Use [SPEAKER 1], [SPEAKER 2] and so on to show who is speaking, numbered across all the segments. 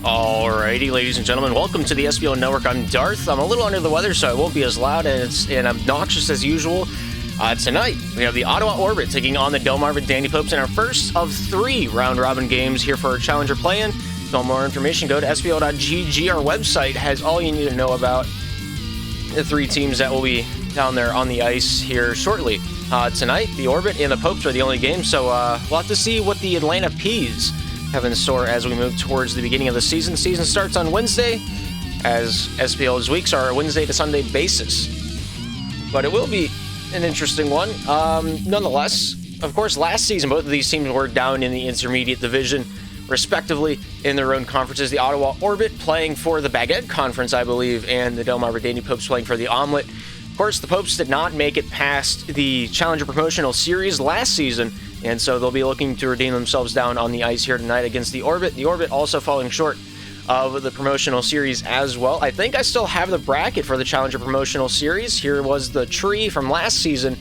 [SPEAKER 1] Alrighty, ladies and gentlemen, welcome to the SBO Network. I'm Darth. I'm a little under the weather, so I won't be as loud and obnoxious as usual. Tonight, we have the Ottawa Orbit taking on the Delmarva Dandy Popes in our first of 3 round-robin games here for our Challenger play-in. If you want more information, go to sbo.gg. Our website has all you need to know about the 3 teams that will be down there on the ice here shortly. Tonight, the Orbit and the Popes are the only games, so we'll have to see what the Atlanta Peas have in store as we move towards the beginning of the season. The season starts on Wednesday, as SPL's weeks are a Wednesday to Sunday basis. But it will be an interesting one. Nonetheless, of course, last season, both of these teams were down in the intermediate division, respectively, in their own conferences. The Ottawa Orbit playing for the Baguette Conference, I believe, and the Delmarva Dandy Popes playing for the Omelette. Of course, the Popes did not make it past the Challenger Promotional Series last season, and so they'll be looking to redeem themselves down on the ice here tonight against the Orbit. The Orbit also falling short of the Promotional Series as well. I think I still have the bracket for the Challenger Promotional Series. Here was the tree from last season.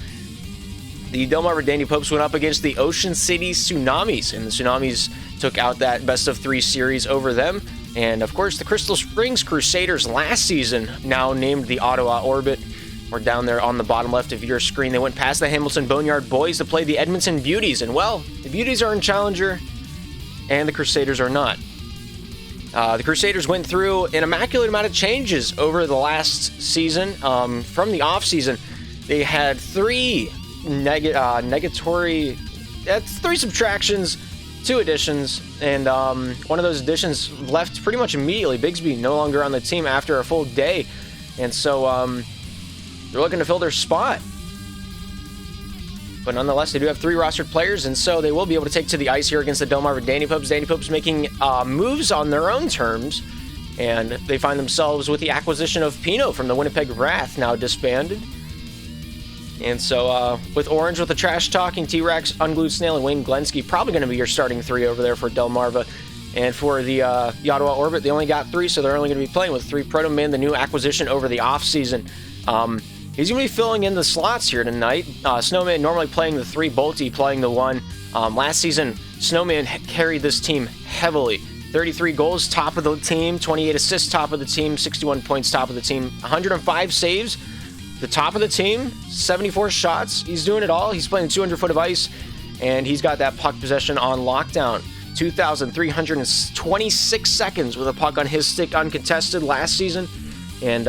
[SPEAKER 1] The Delmarva Dandy Popes went up against the Ocean City Tsunamis, and the Tsunamis took out that best-of-3 series over them. And, of course, the Crystal Springs Crusaders last season, now named the Ottawa Orbit, were down there on the bottom left of your screen. They went past the Hamilton Boneyard Boys to play the Edmonton Beauties. And, well, the Beauties are in Challenger, and the Crusaders are not. The Crusaders went through an immaculate amount of changes over the last season. From the off-season, they had 3 negatory... That's 3 subtractions, 2 additions, and one of those additions left pretty much immediately. Bigsby no longer on the team after a full day. And so... they're looking to fill their spot. But nonetheless, they do have 3 rostered players, and so they will be able to take to the ice here against the Delmarva Dandy Popes. Dandy Popes making moves on their own terms, and they find themselves with the acquisition of Pino from the Winnipeg Wrath, now disbanded. And so, with Orange with the trash talking, T-Rex, Unglued Snail, and Wayne Glensky, probably going to be your starting 3 over there for Delmarva. And for the Ottawa Orbit, they only got 3, so they're only going to be playing with 3. Proto Man, the new acquisition over the offseason. He's going to be filling in the slots here tonight. Snowman normally playing the 3, Bolty playing the 1. Last season, Snowman carried this team heavily. 33 goals, top of the team. 28 assists, top of the team. 61 points, top of the team. 105 saves, the top of the team. 74 shots. He's doing it all. He's playing 200 foot of ice, and he's got that puck possession on lockdown. 2,326 seconds with a puck on his stick uncontested last season. And,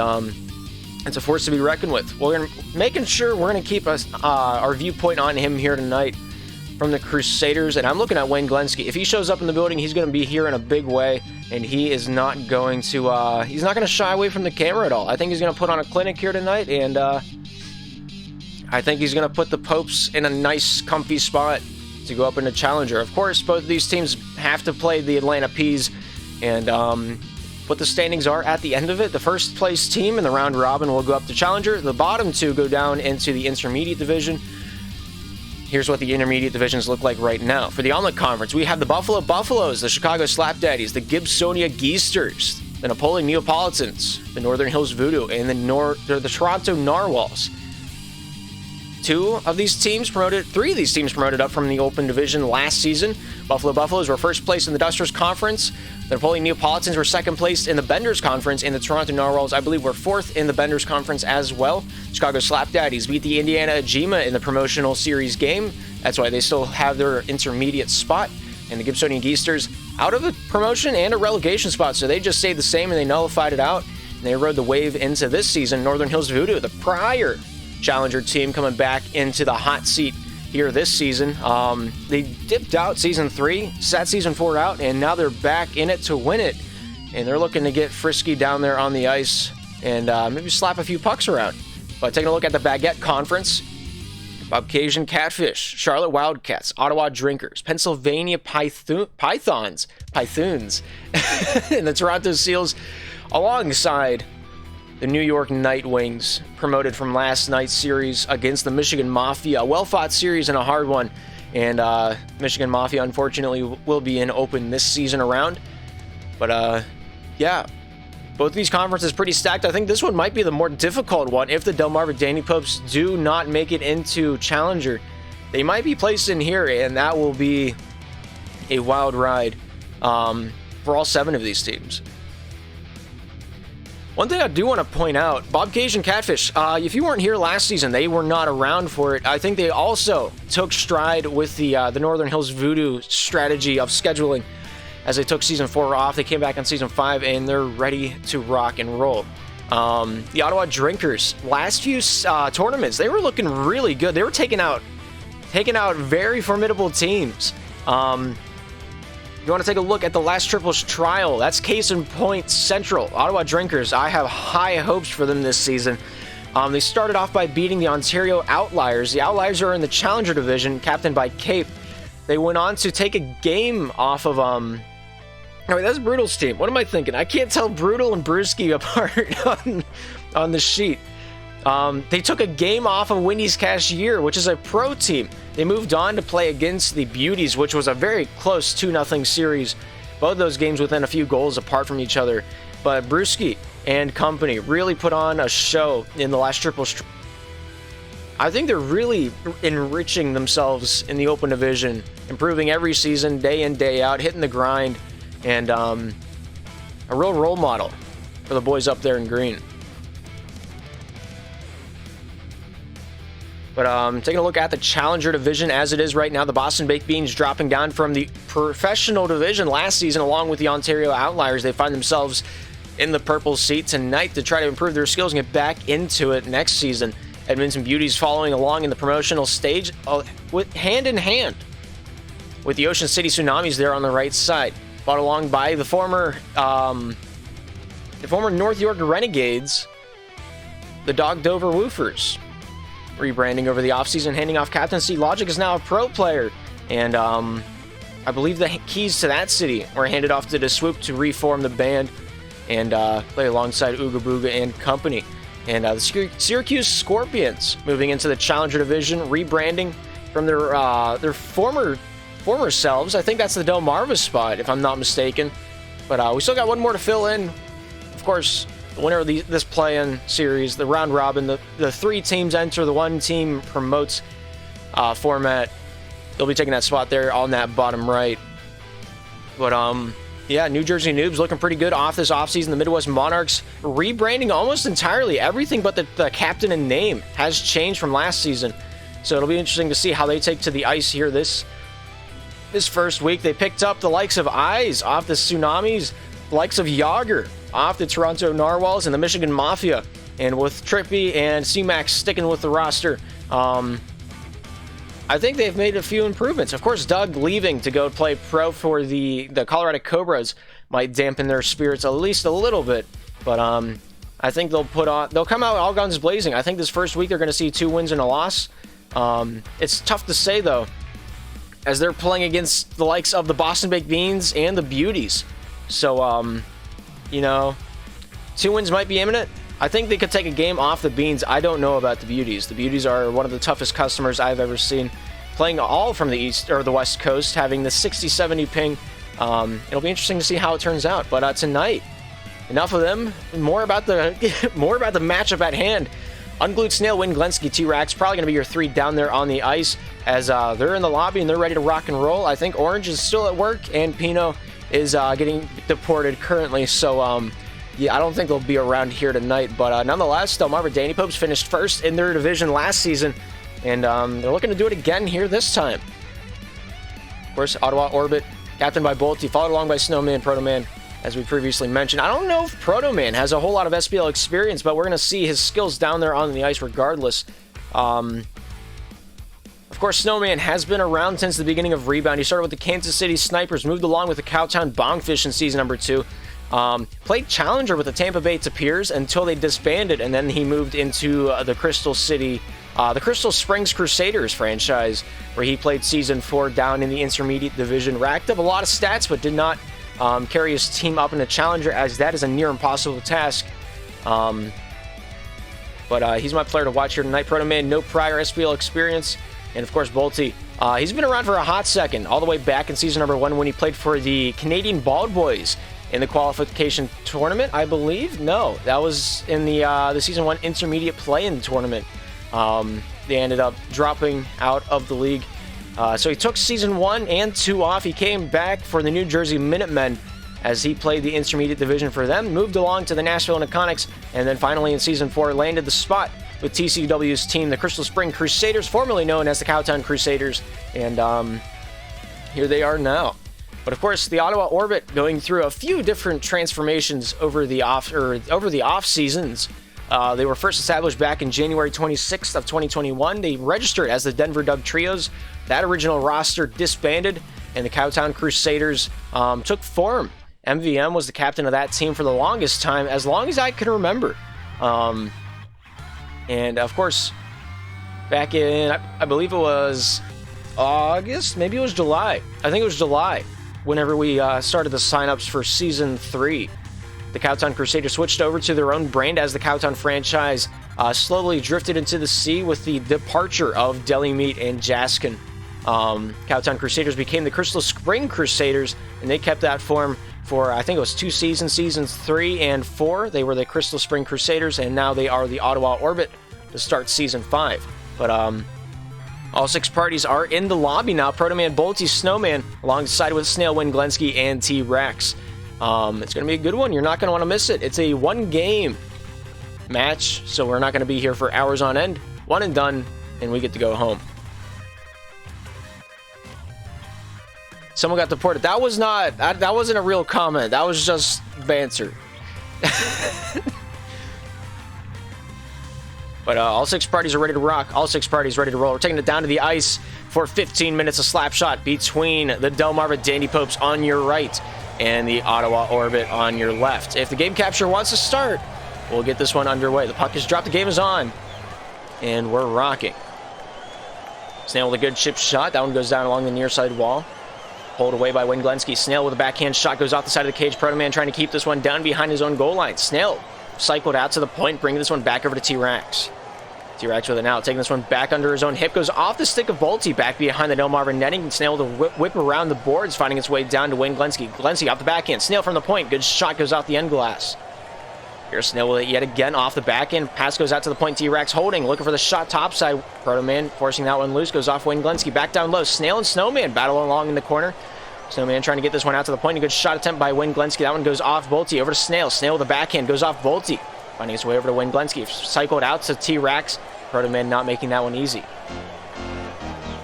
[SPEAKER 1] it's a force to be reckoned with. We're making sure we're going to keep our viewpoint on him here tonight from the Crusaders. And I'm looking at Wayne Glensky. If he shows up in the building, he's going to be here in a big way. And he is not going to he's not going to shy away from the camera at all. I think he's going to put on a clinic here tonight. And I think he's going to put the Popes in a nice, comfy spot to go up into Challenger. Of course, both of these teams have to play the Atlanta Peas. And what the standings are at the end of it. The first place team in the round robin will go up to Challenger. The bottom 2 go down into the intermediate division. Here's what the intermediate divisions look like right now. For the Omelette Conference, we have the Buffalo Buffaloes, the Chicago Slapdaddies, the Gibsonia Geesters, the Napoleon Neapolitans, the Northern Hills Voodoo, and the Toronto Narwhals. 3 of these teams promoted up from the open division last season. Buffalo Buffaloes were first place in the Dusters Conference. The Napoleon Neapolitans were second place in the Benders Conference, and the Toronto Narwhals, I believe, were 4th in the Benders Conference as well. Chicago Slapdaddies beat the Indiana Ajima in the promotional series game. That's why they still have their intermediate spot. And the Gibsonian Geesters out of a promotion and a relegation spot, so they just stayed the same and they nullified it out. And they rode the wave into this season. Northern Hills Voodoo, the prior Challenger team, coming back into the hot seat here this season. They dipped out season 3, sat season 4 out, and now they're back in it to win it. And they're looking to get frisky down there on the ice and maybe slap a few pucks around. But taking a look at the Baguette Conference, Bobcasian Catfish, Charlotte Wildcats, Ottawa Drinkers, Pennsylvania Pythons, and the Toronto Seals, alongside the New York Nightwings, promoted from last night's series against the Michigan Mafia. A well-fought series and a hard one, and Michigan Mafia, unfortunately, will be in open this season around. But, yeah, both these conferences pretty stacked. I think this one might be the more difficult one. If the Delmarva Danny Popes do not make it into Challenger, they might be placed in here, and that will be a wild ride for all 7 of these teams. One thing I do want to point out, Bobcasian Catfish, if you weren't here last season, they were not around for it. I think they also took stride with the Northern Hills Voodoo strategy of scheduling. As they took Season 4 off, they came back on Season 5, and they're ready to rock and roll. The Ottawa Drinkers, last few tournaments, they were looking really good. They were taking out very formidable teams. You want to take a look at the last triples trial. That's case in point Central. Ottawa Drinkers, I have high hopes for them this season. They started off by beating the Ontario Outliers. The Outliers are in the Challenger Division, captained by Cape. They went on to take a game off of... Oh, wait, that's Brutal's team. What am I thinking? I can't tell Brutal and Brewski apart on the sheet. They took a game off of Wendy's Cashier, which is a pro team. They moved on to play against the Beauties, which was a very close 2-0 series. Both those games within a few goals apart from each other. But Brewski and company really put on a show in the last triples. I think they're really enriching themselves in the open division, improving every season, day in, day out, hitting the grind, and a real role model for the boys up there in green. But taking a look at the Challenger Division as it is right now, the Boston Baked Beans dropping down from the professional division last season along with the Ontario Outliers. They find themselves in the purple seat tonight to try to improve their skills and get back into it next season. Edmonton Beauties following along in the promotional stage with hand in hand with the Ocean City Tsunamis there on the right side. Brought along by the former North York Renegades, the Dog Dover Woofers. Rebranding over the offseason, handing off captaincy. Logic is now a pro player, and I believe the keys to that city were handed off to the Swoop to reform the band and play alongside Ooga Booga and company. And the Syracuse Scorpions moving into the Challenger Division, rebranding from their former selves. I think that's the Delmarva spot, if I'm not mistaken. But we still got one more to fill in. Of course, the winner of this play-in series, the round robin, the 3 teams enter, the 1 team promotes format. They'll be taking that spot there on that bottom right. But yeah, New Jersey Noobs looking pretty good off this offseason. The Midwest Monarchs rebranding almost entirely. Everything but the captain and name has changed from last season. So it'll be interesting to see how they take to the ice here this first week. They picked up the likes of Eyes off the Tsunamis, the likes of Yager off the Toronto Narwhals, and the Michigan Mafia. And with Trippy and C-Max sticking with the roster, I think they've made a few improvements. Of course, Doug leaving to go play pro for the Colorado Cobras might dampen their spirits at least a little bit. But I think they'll come out all guns blazing. I think this first week they're going to see 2 wins and a loss. It's tough to say, though, as they're playing against the likes of the Boston Baked Beans and the Beauties. So, 2 wins might be imminent. I think they could take a game off the Beans. I don't know about the Beauties. The Beauties are one of the toughest customers I've ever seen, playing all from the East or the West Coast, having the 60-70 ping. It'll be interesting to see how it turns out. But tonight, enough of them. More about the matchup at hand. Unglued Snail, Win, Glensky, T-Rax, probably going to be your 3 down there on the ice as they're in the lobby and they're ready to rock and roll. I think Orange is still at work and Pino is getting deported currently. So, yeah, I don't think they'll be around here tonight. But nonetheless, Delmarva Danny Popes finished first in their division last season, and they're looking to do it again here this time. Of course, Ottawa Orbit, captained by Bolty, followed along by Snowman, Protoman, as we previously mentioned. I don't know if Protoman has a whole lot of SPL experience, but we're going to see his skills down there on the ice regardless. Of course, Snowman has been around since the beginning of Rebound. He started with the Kansas City Snipers, moved along with the Cowtown Bongfish in season number 2. Played Challenger with the Tampa Bay Tapirs until they disbanded, and then he moved into the Crystal City the Crystal Springs Crusaders franchise, where he played Season 4 down in the Intermediate Division. Racked up a lot of stats, but did not carry his team up in a Challenger, as that is a near impossible task. But he's my player to watch here tonight. Proto Man, no prior SPL experience. And of course, Bolty. He's been around for a hot second, all the way back in Season number 1 when he played for the Canadian Bald Boys in the qualification tournament, I believe. No, that was in the Season 1 Intermediate Play-In tournament. They ended up dropping out of the league. So he took Season 1 and 2 off. He came back for the New Jersey Minutemen as he played the Intermediate Division for them, moved along to the Nashville Iconics, and then finally in Season 4 landed the spot with TCW's team, the Crystal Spring Crusaders, formerly known as the Cowtown Crusaders, and here they are now. But of course, the Ottawa Orbit going through a few different transformations over the off seasons. They were first established back in January 26th of 2021. They registered as the Denver Dub Trios. That original roster disbanded, and the Cowtown Crusaders took form. MVM was the captain of that team for the longest time, as long as I can remember. And of course, back in, I believe it was August, maybe it was July. I think it was July, whenever we started the signups for Season 3. The Cowtown Crusaders switched over to their own brand as the Cowtown franchise slowly drifted into the sea with the departure of Deli Meat and Jaskin. Cowtown Crusaders became the Crystal Spring Crusaders, and they kept that form for, I think it was 2 seasons, Seasons 3 and 4. They were the Crystal Spring Crusaders, and now they are the Ottawa Orbit to start Season 5. But all 6 parties are in the lobby now. Proto Man, Bolty, Snowman, alongside with Snail, Win, Glensky, and T-Rex. It's going to be a good one. You're not going to want to miss it. It's a 1-game match, so we're not going to be here for hours on end. One and done, and we get to go home. Someone got deported. That wasn't a real comment. That was just banter. But all 6 parties are ready to rock. All 6 parties ready to roll. We're taking it down to the ice for 15 minutes of slap shot between the Delmarva Dandy Popes on your right and the Ottawa Orbit on your left. If the game capture wants to start, we'll get this one underway. The puck is dropped. The game is on. And we're rocking. Snail with a good chip shot. That one goes down along the near side wall. Pulled away by Wayne Glensky. Snail with a backhand shot goes off the side of the cage. Proto Man trying to keep this one down behind his own goal line. Snail cycled out to the point, bringing this one back over to T-Rex. T-Rex with it now, taking this one back under his own hip. Goes off the stick of Bolty, back behind the Delmarva netting. Snail with a whip around the boards, finding its way down to Wayne Glensky. Glensky off the backhand. Snail from the point. Good shot goes off the end glass. Here's Snail with it yet again off the backhand. Pass goes out to the point. T-Rex holding, looking for the shot topside. Proto Man forcing that one loose. Goes off Wayne Glensky. Back down low. Snail and Snowman battle along in the corner. Snowman trying to get this one out to the point. A good shot attempt by Wayne Glensky. That one goes off Bolty. Over to Snail. Snail with the backhand. Goes off Bolty. Finding its way over to Wayne Glensky. Cycled out to T-Rex. Proto Man not making that one easy.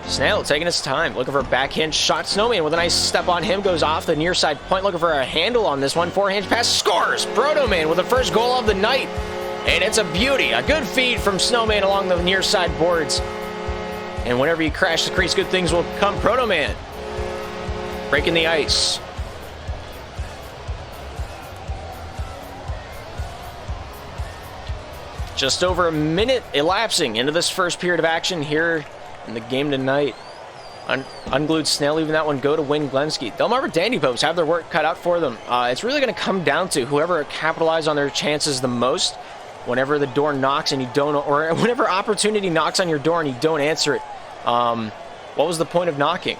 [SPEAKER 1] Snail taking his time. Looking for a backhand shot. Snowman with a nice step on him. Goes off the near side point. Looking for a handle on this one. Forehand pass. Scores! Proto Man with the first goal of the night. And it's a beauty. A good feed from Snowman along the near side boards. And whenever you crash the crease, good things will come. Proto Man breaking the ice. Just over a minute elapsing into this first period of action here in the game tonight. Unglued Snail leaving that one go to Wayne Glensky. Delmarva Dandy Popes have their work cut out for them. It's really going to come down to whoever capitalizes on their chances the most whenever the door knocks and you don't, or whenever opportunity knocks on your door and you don't answer it. What was the point of knocking?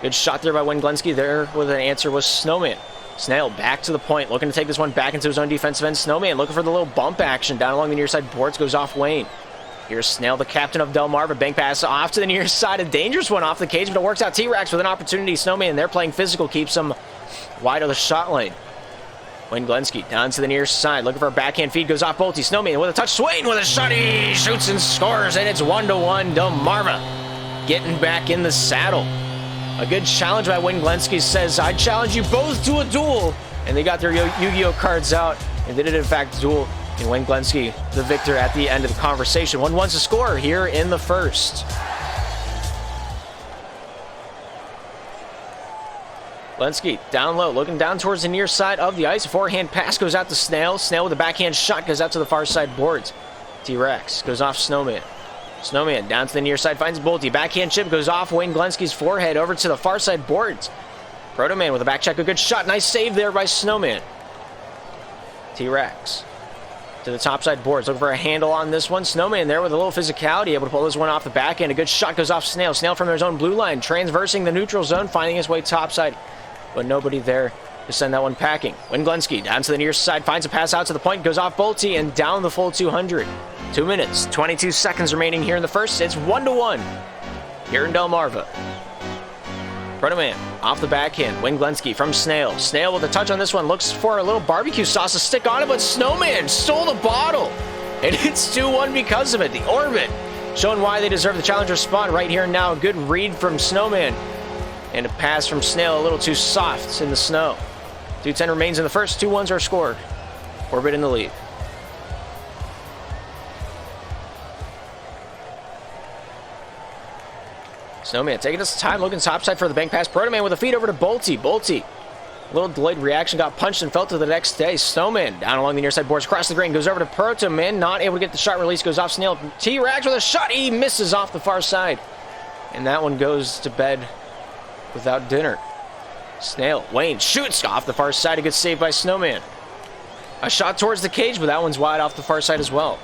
[SPEAKER 1] Good shot there by Wayne Glensky. There with an answer was Snowman. Snail back to the point, looking to take this one back into his own defensive end. Snowman looking for the little bump action down along the near side boards. Goes off Wayne. Here's Snail, the captain of Delmarva. Bank pass off to the near side. A dangerous one off the cage, but it works out. T-Rex with an opportunity. Snowman, they're playing physical, keeps him wide of the shot lane. Wayne Glensky down to the near side, looking for a backhand feed. Goes off Bolty. Snowman with a touch. Swain with a shot. He shoots and scores, and it's 1-1. Delmarva getting back in the saddle. A good challenge by Wayne Glensky says, I challenge you both to a duel. And they got their Yu-Gi-Oh cards out, and they did in fact duel. And Wayne Glensky, the victor at the end of the conversation. 1-1's the score here in the first. Glensky down low, looking down towards the near side of the ice. A forehand pass goes out to Snail. Snail with a backhand shot goes out to the far side boards. T-Rex goes off Snowman. Snowman down to the near side, finds Bolty. Backhand chip goes off Wayne Glenski's forehead over to the far side boards. Proto Man with a back check, a good shot. Nice save there by Snowman. T-Rex to the top side boards. Looking for a handle on this one. Snowman there with a little physicality, able to pull this one off the back end. A good shot goes off Snail. Snail from their own blue line, transversing the neutral zone, finding his way topside, but nobody there to send that one packing. Wayne Glenski down to the near side, finds a pass out to the point, goes off Bolty, and down the full 200. 2 minutes, 22 seconds remaining here in the first. It's 1-1 here in Delmarva. Proto Man off the backhand. Wayne Glenski from Snail. Snail with a touch on this one. Looks for a little barbecue sauce to stick on it, but Snowman stole the bottle. And it's 2-1 because of it. The Orbit showing why they deserve the challenger spot right here and now. A good read from Snowman. And a pass from Snail a little too soft in the snow. 2:10 remains in the first. 2-1s are scored. Orbit in the lead. Snowman taking his time, looking topside for the bank pass. Proto Man with a feed over to Bolty. Bolty, a little delayed reaction, got punched and fell to the next day. Snowman down along the near side boards, across the green, goes over to Proto Man, not able to get the shot release, goes off Snail. T-Rex with a shot, he misses off the far side. And that one goes to bed without dinner. Snail, Wayne shoots off the far side, a good save by Snowman. A shot towards the cage, but that one's wide off the far side as well.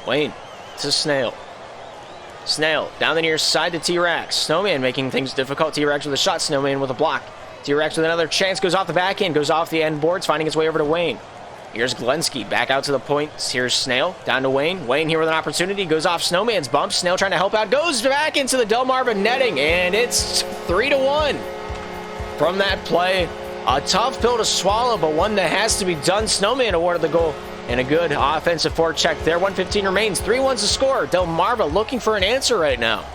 [SPEAKER 1] Wayne to Snail. Snail down the near side to T-Rex. Snowman making things difficult. T-Rex with a shot. Snowman with a block. T-Rex with another chance. Goes off the back end. Goes off the end boards. Finding its way over to Wayne. Here's Glenski. Back out to the point. Here's Snail. Down to Wayne. Wayne here with an opportunity. Goes off Snowman's bump. Snail trying to help out. Goes back into the Delmarva netting. And it's 3-1 from that play. A tough pill to swallow, but one that has to be done. Snowman awarded the goal. And a good offensive forecheck there. 1:15 remains. 3-1's the score. Delmarva looking for an answer right now.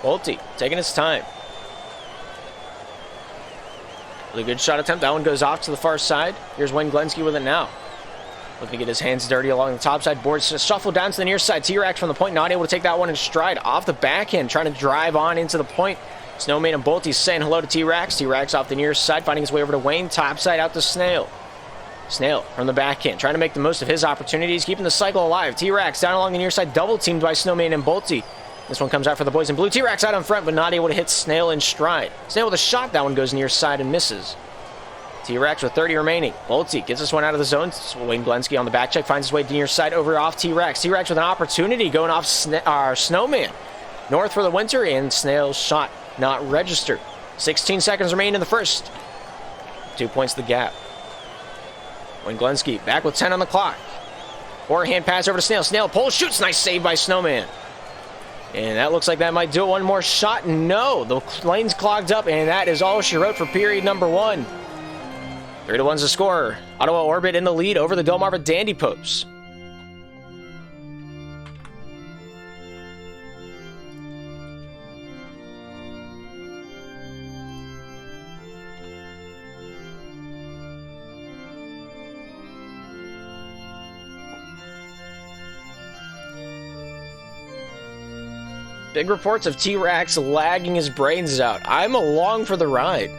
[SPEAKER 1] Bolty taking his time. Really good shot attempt. That one goes off to the far side. Here's Wayne Glenski with it now. Looking to get his hands dirty along the top side boards. Shuffle down to the near side. T-Rex from the point, not able to take that one in stride. Off the backhand, trying to drive on into the point. Snowman and Bolty saying hello to T-Rex. T-Rex off the near side, finding his way over to Wayne. Top side out to Snail. Snail from the backhand, trying to make the most of his opportunities, keeping the cycle alive. T-Rex down along the near side, double teamed by Snowman and Bolty. This one comes out for the boys in blue. T-Rex out on front, but not able to hit Snail in stride. Snail with a shot. That one goes near side and misses. T-Rex with 30 remaining. Bolty gets this one out of the zone. Wayne Glenski on the back check, finds his way to near side over off T-Rex. T-Rex with an opportunity going off Snowman. North for the winter, and Snail's shot not registered. 16 seconds remain in the first. 2 points the gap. Wayne Glenski back with 10 on the clock. Forehand pass over to Snail. Snail pulls, shoots. Nice save by Snowman. And that looks like that might do it. One more shot. No, the lane's clogged up, and that is all she wrote for period number 1. 3-1's the score. Ottawa Orbit in the lead over the Delmarva Dandy Popes. Big reports of T-Rex lagging his brains out. I'm along for the ride.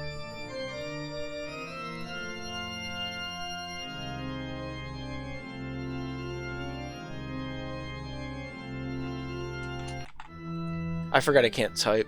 [SPEAKER 1] I forgot I can't type.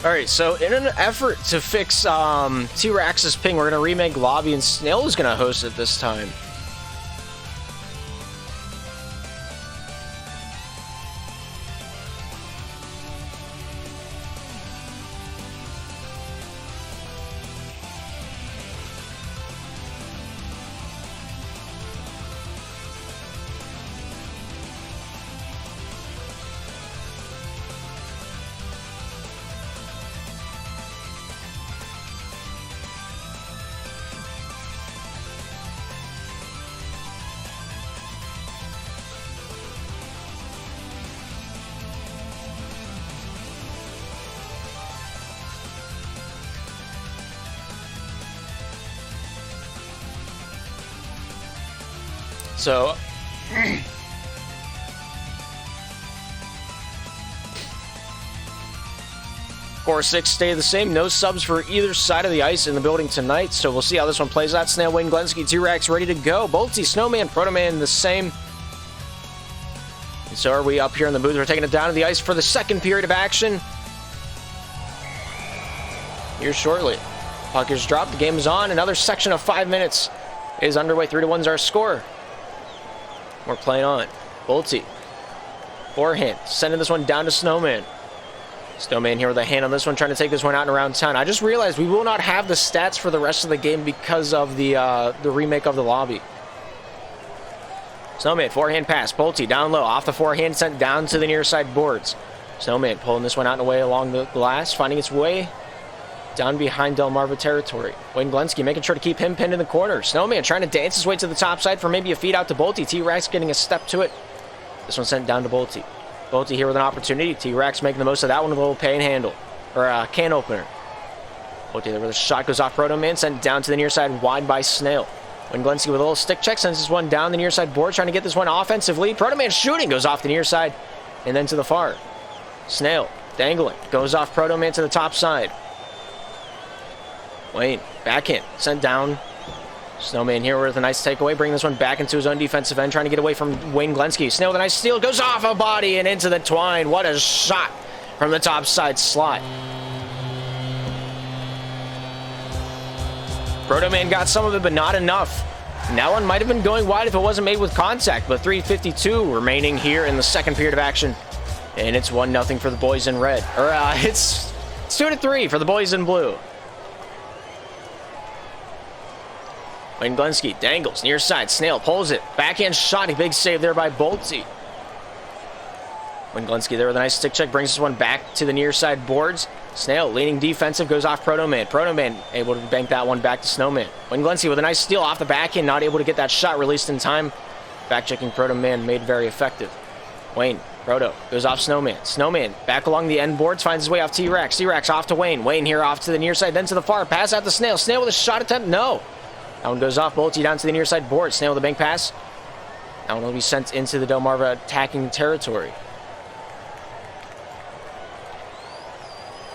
[SPEAKER 1] All right, so in an effort to fix T-Rex's ping, we're going to remake Lobby, and Snail is going to host it this time. So, Core 6 stay the same. No subs for either side of the ice in the building tonight. So we'll see how this one plays out. Snail, Wayne Glensky, T-Rex ready to go. Bolty, Snowman, Protoman the same. And so are we up here in the booth. We're taking it down to the ice for the second period of action. Here shortly. Puck is dropped. The game is on. Another section of 5 minutes is underway. 3-1 is our score. We're playing on. Bolty. Forehand. Sending this one down to Snowman. Snowman here with a hand on this one, trying to take this one out and around town. I just realized we will not have the stats for the rest of the game because of the remake of the lobby. Snowman, forehand pass. Bolty down low. Off the forehand, sent down to the near side boards. Snowman pulling this one out and away along the glass, finding its way down behind Delmarva territory. Wayne Glensky making sure to keep him pinned in the corner. Snowman trying to dance his way to the top side for maybe a feed out to Bolty. T-Rex getting a step to it. This one sent down to Bolty. Bolty here with an opportunity. T-Rex making the most of that one with a little pay and handle. Or a can opener. Bolty there with a shot goes off Proto Man. Sent down to the near side wide by Snail. Wayne Glensky with a little stick check. Sends this one down the near side board. Trying to get this one offensively. Proto Man shooting. Goes off the near side. And then to the far. Snail dangling. Goes off Proto Man to the top side. Wayne, backhand, sent down. Snowman here with a nice takeaway, bringing this one back into his own defensive end, trying to get away from Wayne Glensky. Snail with a nice steal, goes off a body and into the twine. What a shot from the top side slot. Proto Man got some of it, but not enough. And that one might have been going wide if it wasn't made with contact, but 3:52 remaining here in the second period of action. And it's 1-0 for the boys in red. Or it's 2-3 for the boys in blue. Wayne Glensky dangles, near side, Snail pulls it, backhand shot, a big save there by Bolty. Wayne Glensky there with a nice stick check, brings this one back to the near side boards. Snail leaning defensive, goes off Proto Man. Proto Man able to bank that one back to Snowman. Wayne Glensky with a nice steal off the backhand, not able to get that shot released in time. Back checking Proto Man made very effective. Wayne, Proto, goes off Snowman. Snowman back along the end boards, finds his way off T-Rex. T-Rex off to Wayne. Wayne here off to the near side, then to the far, pass out to Snail. Snail with a shot attempt, no. That one goes off. Bolty down to the near side board. Snail with a bank pass. That one will be sent into the Delmarva attacking territory.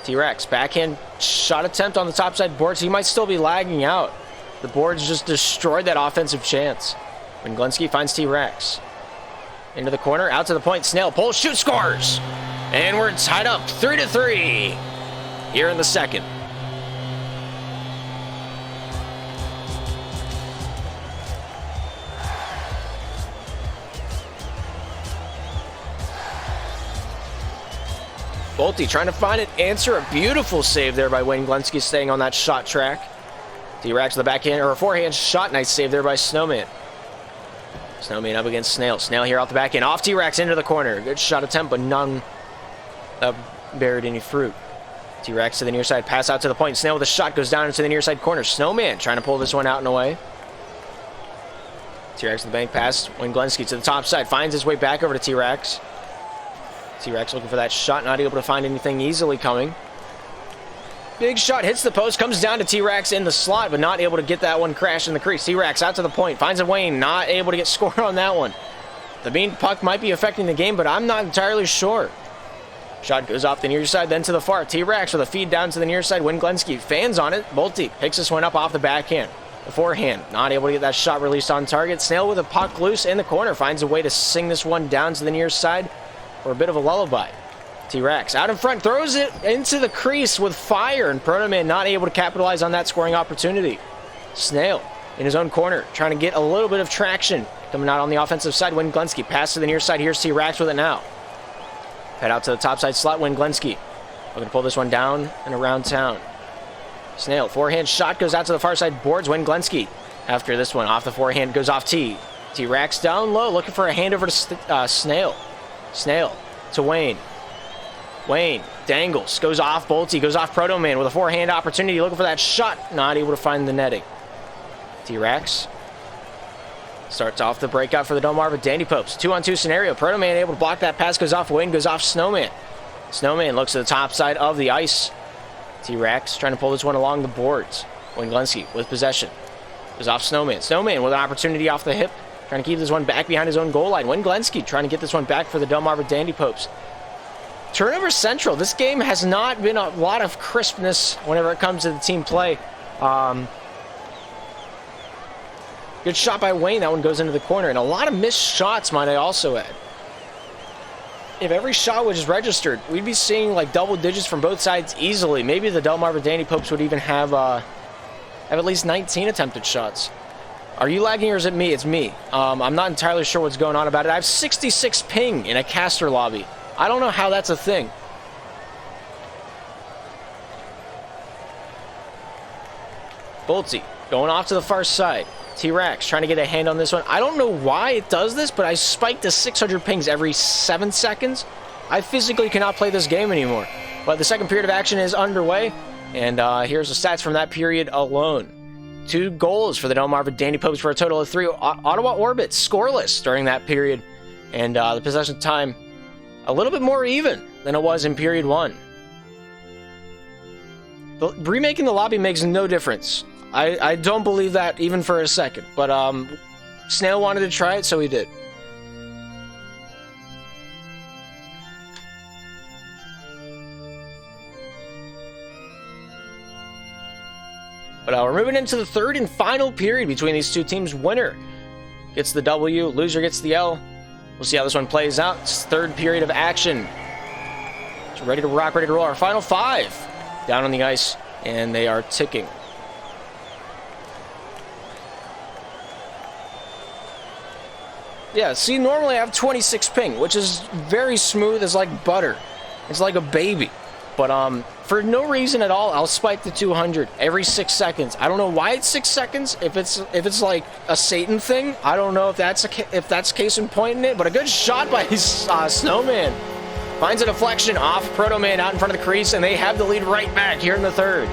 [SPEAKER 1] T-Rex, backhand shot attempt on the top side boards. He might still be lagging out. The boards just destroyed that offensive chance. When Glensky finds T-Rex. Into the corner, out to the point. Snail pulls, shoots, scores! And we're tied up 3-3 here in the second. Bolty trying to find an answer. A beautiful save there by Wayne Glensky, staying on that shot track. T-Rex with the backhand or a forehand shot. Nice save there by Snowman. Snowman up against Snail. Snail here off the backhand. Off T-Rex into the corner. Good shot attempt, but none buried any fruit. T-Rex to the near side. Pass out to the point. Snail with a shot goes down into the near side corner. Snowman trying to pull this one out and away. T-Rex with the bank pass. Wayne Glensky to the top side. Finds his way back over to T-Rex. T-Rex looking for that shot, not able to find anything easily coming. Big shot hits the post, comes down to T-Rex in the slot, but not able to get that one crashed in the crease. T-Rex out to the point, finds a Wayne, not able to get scored on that one. The bean puck might be affecting the game, but I'm not entirely sure. Shot goes off the near side, then to the far. T-Rex with a feed down to the near side. Wayne Glensky fans on it. Bolty picks this one up off the backhand. The forehand, not able to get that shot released on target. Snail with a puck loose in the corner, finds a way to sing this one down to the near side. For a bit of a lullaby. T-Rex out in front, throws it into the crease with fire, and Proto Man not able to capitalize on that scoring opportunity. Snail in his own corner, trying to get a little bit of traction. Coming out on the offensive side, Wayne Glenski. Pass to the near side. Here's T-Rex with it now. Head out to the top side slot, Wayne Glenski. Looking to pull this one down and around town. Snail, forehand shot goes out to the far side boards. Wayne Glenski after this one, off the forehand, goes off T. T-Rex down low, looking for a handover to Snail. Snail to Wayne. Wayne dangles, goes off Bolty, goes off Proto Man with a forehand opportunity, looking for that shot, not able to find the netting. T-Rex starts off the breakout for the Delmarva Dandy Popes. 2-on-2 scenario. Proto Man able to block that pass, goes off Wayne, goes off Snowman. Snowman looks to the top side of the ice. T-Rex trying to pull this one along the boards. Wayne Glenski with possession. Goes off Snowman. Snowman with an opportunity off the hip. Trying to keep this one back behind his own goal line. Wayne Glenski trying to get this one back for the Delmarva Dandy Popes. Turnover central. This game has not been a lot of crispness whenever it comes to the team play. Good shot by Wayne. That one goes into the corner. And a lot of missed shots, might I also add. If every shot was registered, we'd be seeing like double digits from both sides easily. Maybe the Delmarva Dandy Popes would even have at least 19 attempted shots. Are you lagging or is it me? It's me. I'm not entirely sure what's going on about it. I have 66 ping in a caster lobby. I don't know how that's a thing. Bolty going off to the far side. T-Rex trying to get a hand on this one. I don't know why it does this, but I spike to 600 pings every 7 seconds. I physically cannot play this game anymore. But the second period of action is underway, and here's the stats from that period alone. 2 goals for the Delmarva Dandy Popes for a total of 3. Ottawa Orbits scoreless during that period, and the possession time a little bit more even than it was in period 1. Remaking the lobby makes no difference. I don't believe that even for a second, but Snail wanted to try it, so he did. But we're moving into the third and final period between these two teams. Winner gets the W, loser gets the L. We'll see how this one plays out. It's third period of action. So ready to rock, ready to roll. Our final 5 down on the ice, and they are ticking. Yeah, see, normally I have 26 ping, which is very smooth. It's like butter. It's like a baby. But for no reason at all, I'll spike to 200 every 6 seconds. I don't know why it's 6 seconds. If it's like a Satan thing, I don't know if that's case in point in it. But a good shot by Snowman finds a deflection off Proto Man out in front of the crease, and they have the lead right back here in the third.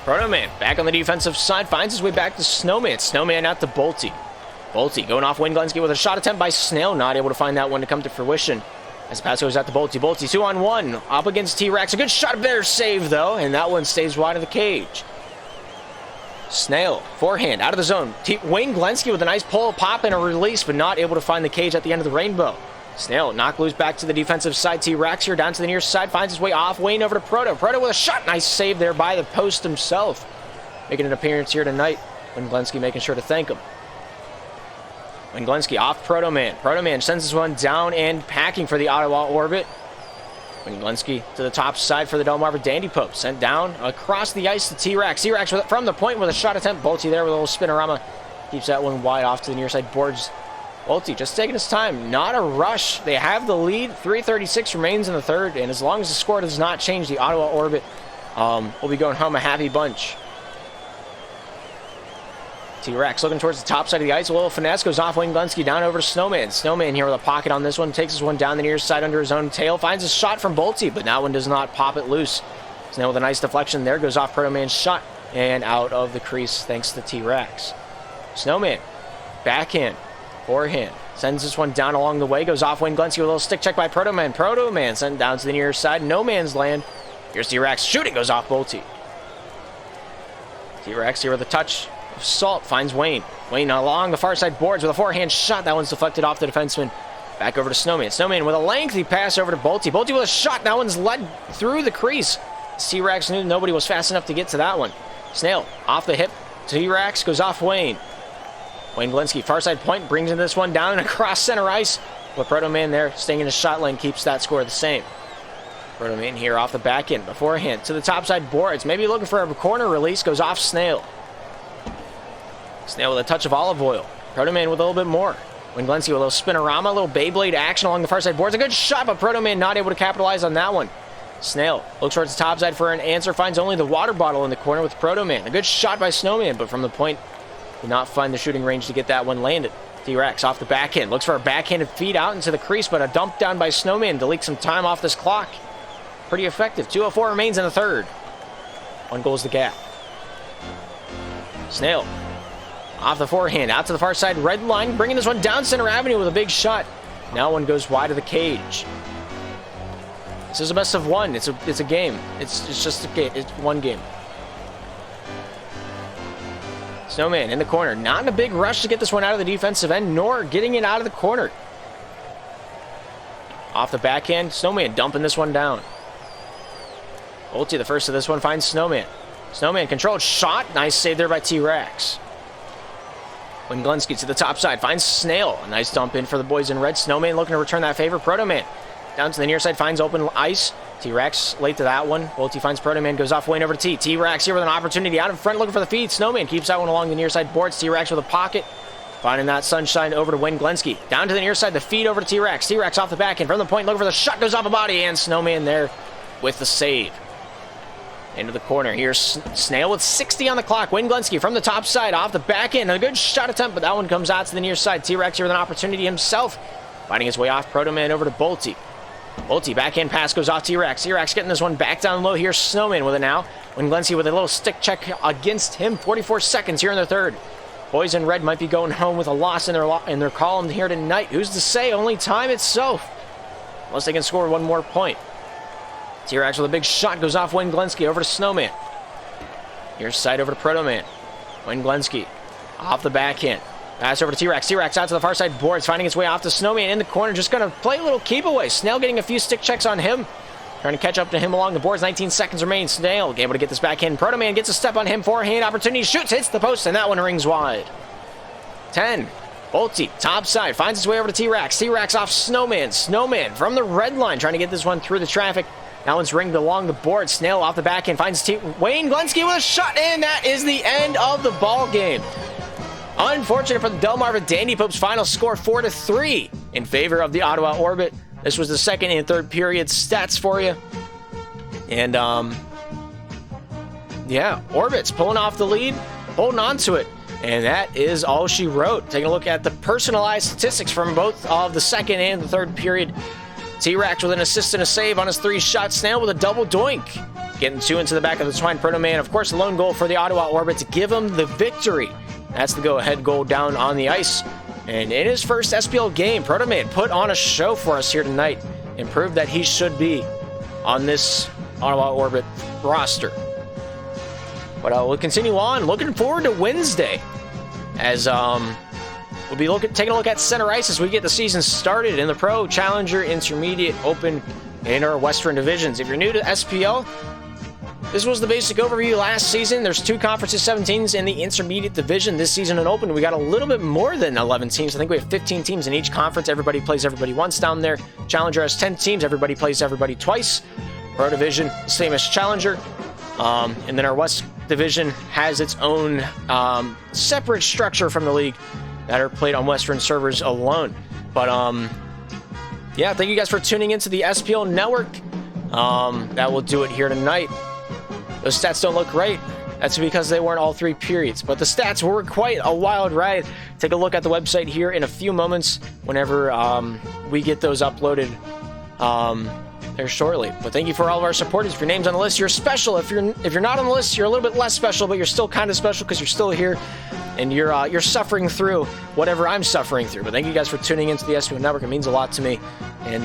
[SPEAKER 1] Proto Man back on the defensive side, finds his way back to Snowman. Snowman out to Bolty. Bolty going off Wayne Glenski with a shot attempt by Snail, not able to find that one to come to fruition. As the pass goes out to Bolty. Bolty 2-on-1 up against T-Rex. A good shot, a better save though, and that one stays wide of the cage. Snail, forehand, out of the zone. Wayne Glenski with a nice pull, pop, and a release, but not able to find the cage at the end of the rainbow. Snail knocked loose back to the defensive side. T-Rex here down to the near side, finds his way off Wayne over to Proto. Proto with a shot. Nice save there by the post himself. Making an appearance here tonight. Wayne Glenski making sure to thank him. Wayne Glenski off Proto Man. Proto Man sends this one down and packing for the Ottawa Orbit. Wayne Glenski to the top side for the Delmarva Dandy Pope. Sent down across the ice to T-Rex. T-Rex from the point with a shot attempt. Bolty there with a little spinorama. Keeps that one wide off to the near side boards. Bolty just taking his time, not a rush. They have the lead. 3:36 remains in the third, and as long as the score does not change, the Ottawa Orbit will be going home a happy bunch. T-Rex looking towards the top side of the ice. A little finesse goes off Wayne Glenski down over to Snowman. Snowman here with a pocket on this one. Takes this one down the near side under his own tail. Finds a shot from Bolty, but that one does not pop it loose. Snail with a nice deflection there. Goes off Proto Man's shot and out of the crease thanks to T-Rex. Snowman, backhand. Forehand. Sends this one down along the way. Goes off Wayne Glenski with a little stick check by Proto Man. Proto Man sent down to the near side. No man's land. Here's T-Rex. Shooting goes off Bolty. T-Rex here with a touch of salt. Finds Wayne. Wayne along the far side boards with a forehand shot. That one's deflected off the defenseman. Back over to Snowman. Snowman with a lengthy pass over to Bolty. Bolty with a shot. That one's led through the crease. T-Rex knew nobody was fast enough to get to that one. Snail off the hip. T-Rex goes off Wayne. Wayne Glinski, far side point, brings in this one down and across center ice. But Proto Man there, staying in his shot lane, keeps that score the same. Proto Man here off the back end, beforehand to the top side boards. Maybe looking for a corner release, goes off Snail. Snail with a touch of olive oil. Proto Man with a little bit more. Wayne Glinski with a little spinorama, a little Beyblade action along the far side boards. A good shot, but Proto Man not able to capitalize on that one. Snail looks towards the top side for an answer, finds only the water bottle in the corner with Proto Man. A good shot by Snowman, but from the point, did not find the shooting range to get that one landed. T-Rex off the backhand, looks for a backhanded feed out into the crease, but a dump down by Snowman to leak some time off this clock. Pretty effective. 2:04 remains in the third. 1 goal is the gap. Snail off the forehand, out to the far side red line, bringing this one down center avenue with a big shot. Now one goes wide of the cage. This is a best of one. It's a game. It's just a game. It's one game. Snowman in the corner. Not in a big rush to get this one out of the defensive end, nor getting it out of the corner. Off the backhand, Snowman dumping this one down. Ulti, the first of this one, finds Snowman. Snowman controlled shot. Nice save there by T-Rex. When Glinski to the top side, finds Snail. A nice dump in for the boys in red. Snowman looking to return that favor. Proto Man down to the near side, finds open ice. T-Rex late to that one. Ulti finds Proto Man, goes off Wayne over to T. T-Rex here with an opportunity out in front, looking for the feed. Snowman keeps that one along the near side boards. T-Rex with a pocket. Finding that sunshine over to Wayne Glinski. Down to the near side, the feed over to T-Rex. T-Rex off the back end from the point, looking for the shot, goes off a body, and Snowman there with the save. Into the corner. Here's Snail with 60 on the clock. Wayne Glinski from the top side, off the back end. A good shot attempt, but that one comes out to the near side. T-Rex here with an opportunity himself. Fighting his way off Proto Man over to Bolty. Bolty, backhand pass goes off T-Rex. T-Rex getting this one back down low. Here's Snowman with it now. Wayne Glinski with a little stick check against him. 44 seconds here in the third. Boys in red might be going home with a loss in their column here tonight. Who's to say? Only time itself. Unless they can score one more point. T-Rex with a big shot goes off Wayne Glinski over to Snowman. Here's side over to Proto Man. Wayne Glinski off the backhand. Pass over to T-Rex. T-Rex out to the far side boards, finding his way off to Snowman in the corner. Just going to play a little keep away. Snail getting a few stick checks on him. Trying to catch up to him along the boards. 19 seconds remain. Snail able to get this backhand. Proto Man gets a step on him. Forehand opportunity. Shoots, hits the post, and that one rings wide. 10. Bolty, top side, finds his way over to T-Rex. T-Rex off Snowman. Snowman from the red line, trying to get this one through the traffic. That one's ringed along the board. Snail off the backhand, finds Wayne Glinski with a shot, and that is the end of the ball game. Unfortunate for the Delmarva Dandy Popes. Final score 4-3 in favor of the Ottawa Orbit. This was the second and third period stats for you. And, yeah, Orbit's pulling off the lead, holding on to it. And that is all she wrote. Taking a look at the personalized statistics from both of the second and the third period. T-Rex with an assist and a save on his 3 shots. Snail with a double doink. Getting 2 into the back of the twine. Proto Man, of course, the lone goal for the Ottawa Orbit to give him the victory. That's the go-ahead goal down on the ice. And in his first SPL game, Proto Man put on a show for us here tonight and proved that he should be on this Ottawa Orbit roster. But we'll continue on. Looking forward to Wednesday as we'll be taking a look at center ice as we get the season started in the Pro, Challenger, Intermediate, Open, and our Western divisions. If you're new to SPL, this was the basic overview last season. There's 2 conferences, 7 teams in the Intermediate division. This season in Open, we got a little bit more than 11 teams. I think we have 15 teams in each conference. Everybody plays everybody once down there. Challenger has 10 teams. Everybody plays everybody twice. Pro division, same as Challenger. And then our West division has its own separate structure from the league that are played on Western servers alone. But yeah, thank you guys for tuning into the SPL Network. That will do it here tonight. Those stats don't look great. That's because they weren't all 3 periods, but the stats were quite a wild ride. Take a look at the website here in a few moments whenever we get those uploaded there shortly. But thank you for all of our supporters. If your name's on the list, you're special. If you're not on the list, you're a little bit less special, but you're still kind of special because you're still here and you're suffering through whatever I'm suffering through. But thank you guys for tuning into the SPL Network. It means a lot to me. And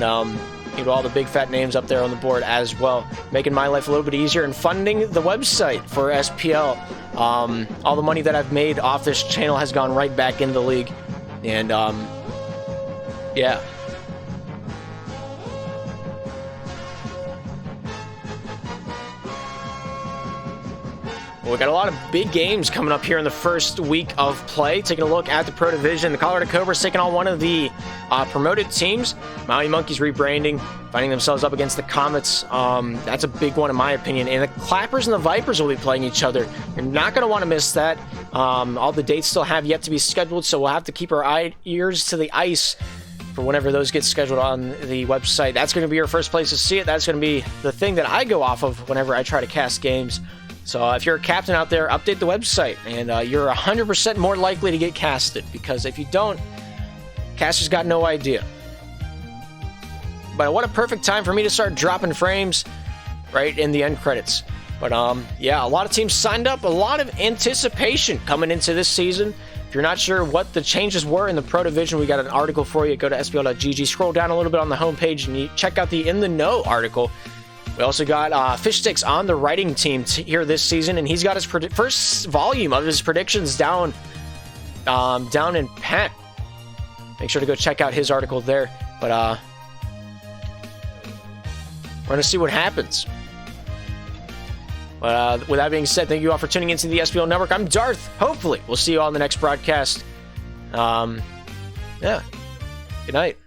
[SPEAKER 1] you know, all the big fat names up there on the board as well, making my life a little bit easier and funding the website for SPL. All the money that I've made off this channel has gone right back into the league. And yeah. We got a lot of big games coming up here in the first week of play. Taking a look at the Pro Division, the Colorado Cobras taking on one of the promoted teams. Maui Monkeys rebranding, finding themselves up against the Comets. That's a big one in my opinion. And the Clappers and the Vipers will be playing each other. You're not going to want to miss that. All the dates still have yet to be scheduled, so we'll have to keep our ears to the ice for whenever those get scheduled on the website. That's going to be your first place to see it. That's going to be the thing that I go off of whenever I try to cast games. So if you're a captain out there, update the website, and you're 100% more likely to get casted, because if you don't, casters got no idea. But what a perfect time for me to start dropping frames right in the end credits. But yeah, a lot of teams signed up, a lot of anticipation coming into this season. If you're not sure what the changes were in the Pro Division, we got an article for you. Go to sbl.gg, scroll down a little bit on the homepage, and you check out the In the Know article. We also got Fish Sticks on the writing team here this season, and he's got his first volume of his predictions down in pen. Make sure to go check out his article there. But we're going to see what happens. But with that being said, thank you all for tuning into the SBL Network. I'm Darth. Hopefully, we'll see you all in the next broadcast. Yeah. Good night.